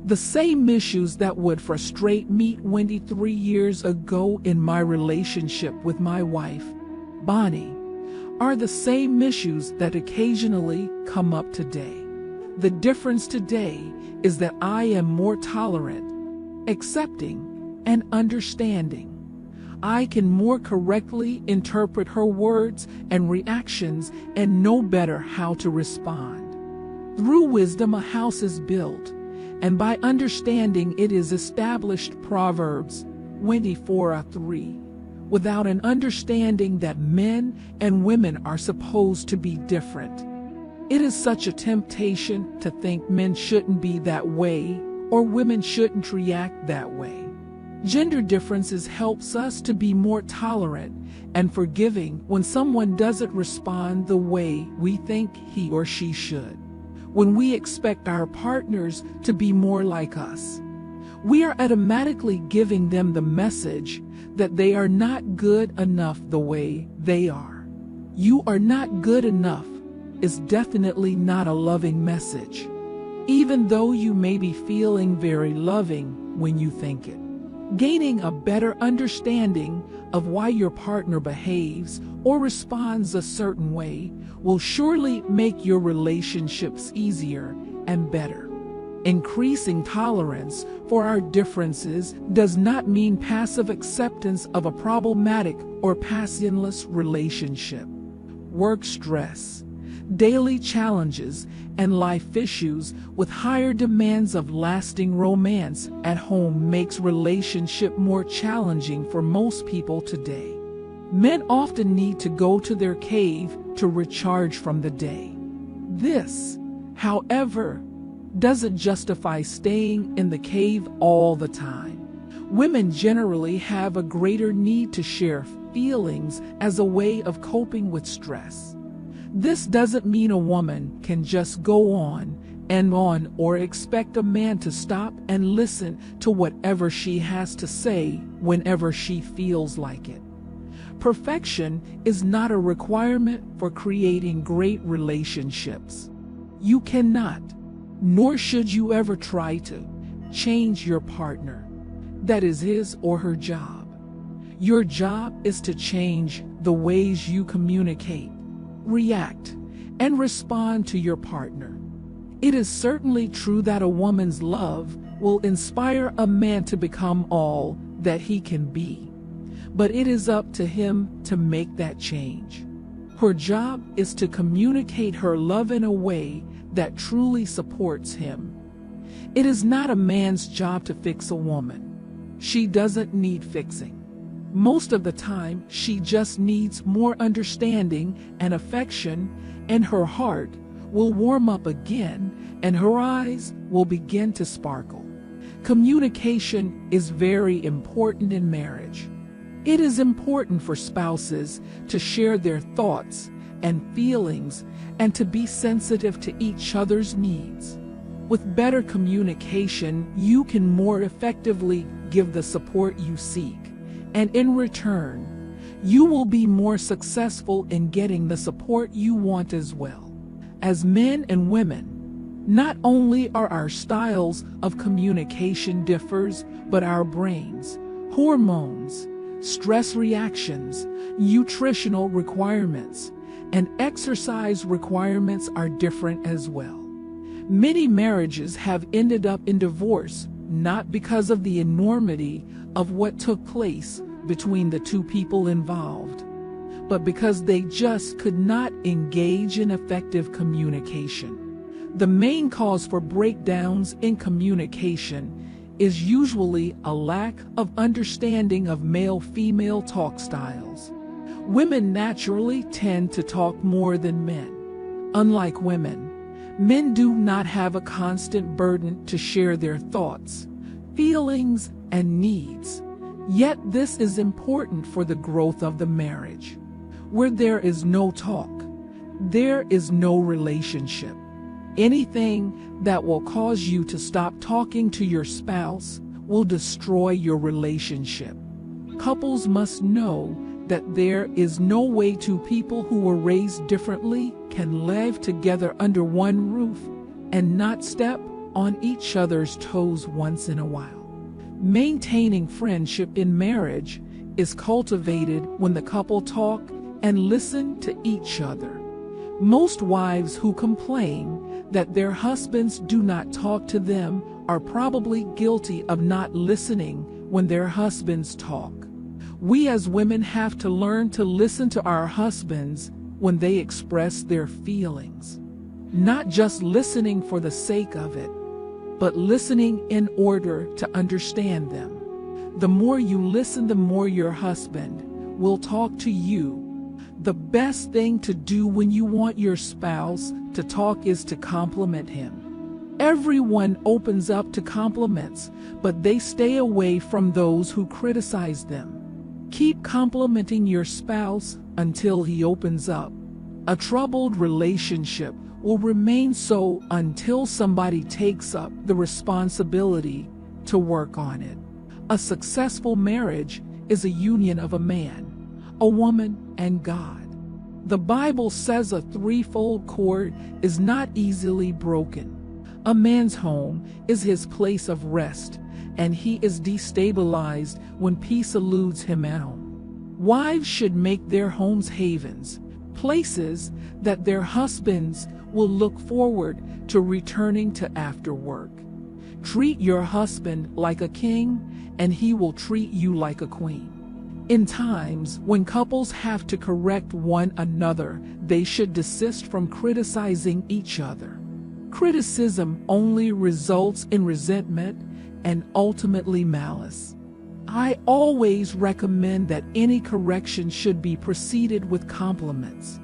The same issues that would frustrate me 23 years ago in my relationship with my wife, Bonnie, are the same issues that occasionally come up today. The difference today is that I am more tolerant, accepting, and understanding. I can more correctly interpret her words and reactions and know better how to respond. Through wisdom a house is built, and by understanding it is established. Proverbs 24:3. Without an understanding that men and women are supposed to be different, it is such a temptation to think men shouldn't be that way or women shouldn't react that way. Gender differences helps us to be more tolerant and forgiving when someone doesn't respond the way we think he or she should. When we expect our partners to be more like us, we are automatically giving them the message that they are not good enough the way they are. You are not good enough is definitely not a loving message, even though you may be feeling very loving when you think it. Gaining a better understanding of why your partner behaves or responds a certain way will surely make your relationships easier and better. Increasing tolerance for our differences does not mean passive acceptance of a problematic or passionless relationship. Work stress, daily challenges, and life issues with higher demands of lasting romance at home makes relationship more challenging for most people today. Men often need to go to their cave to recharge from the day. This, however, doesn't justify staying in the cave all the time. Women generally have a greater need to share feelings as a way of coping with stress. This doesn't mean a woman can just go on and on or expect a man to stop and listen to whatever she has to say whenever she feels like it. Perfection is not a requirement for creating great relationships. You cannot, nor should you ever try to, change your partner. That is his or her job. Your job is to change the ways you communicate, react, and respond to your partner. It is certainly true that a woman's love will inspire a man to become all that he can be, but it is up to him to make that change. Her job is to communicate her love in a way that truly supports him. It is not a man's job to fix a woman. She doesn't need fixing. Most of the time, she just needs more understanding and affection, and her heart will warm up again, and her eyes will begin to sparkle. Communication is very important in marriage. It is important for spouses to share their thoughts and feelings and to be sensitive to each other's needs. With better communication, you can more effectively give the support you seek, and in return, you will be more successful in getting the support you want as well. As men and women, not only are our styles of communication differs, but our brains, hormones, stress reactions, nutritional requirements, and exercise requirements are different as well. Many marriages have ended up in divorce, not because of the enormity of what took place between the two people involved, but because they just could not engage in effective communication. The main cause for breakdowns in communication is usually a lack of understanding of male-female talk styles. Women naturally tend to talk more than men. Unlike women, men do not have a constant burden to share their thoughts, feelings, and needs. Yet this is important for the growth of the marriage. Where there is no talk, there is no relationship. Anything that will cause you to stop talking to your spouse will destroy your relationship. Couples must know that there is no way two people who were raised differently can live together under one roof and not step on each other's toes once in a while. Maintaining friendship in marriage is cultivated when the couple talk and listen to each other. Most wives who complain that their husbands do not talk to them are probably guilty of not listening when their husbands talk. We as women have to learn to listen to our husbands when they express their feelings. Not just listening for the sake of it, but listening in order to understand them. The more you listen, the more your husband will talk to you. The best thing to do when you want your spouse to talk is to compliment him. Everyone opens up to compliments, but they stay away from those who criticize them. Keep complimenting your spouse until he opens up. A troubled relationship will remain so until somebody takes up the responsibility to work on it. A successful marriage is a union of a man, a woman, and God. The Bible says a threefold cord is not easily broken. A man's home is his place of rest, and he is destabilized when peace eludes him at home. Wives should make their homes havens, places that their husbands will look forward to returning to after work. Treat your husband like a king, and he will treat you like a queen. In times when couples have to correct one another, they should desist from criticizing each other. Criticism only results in resentment and ultimately malice. I always recommend that any correction should be preceded with compliments.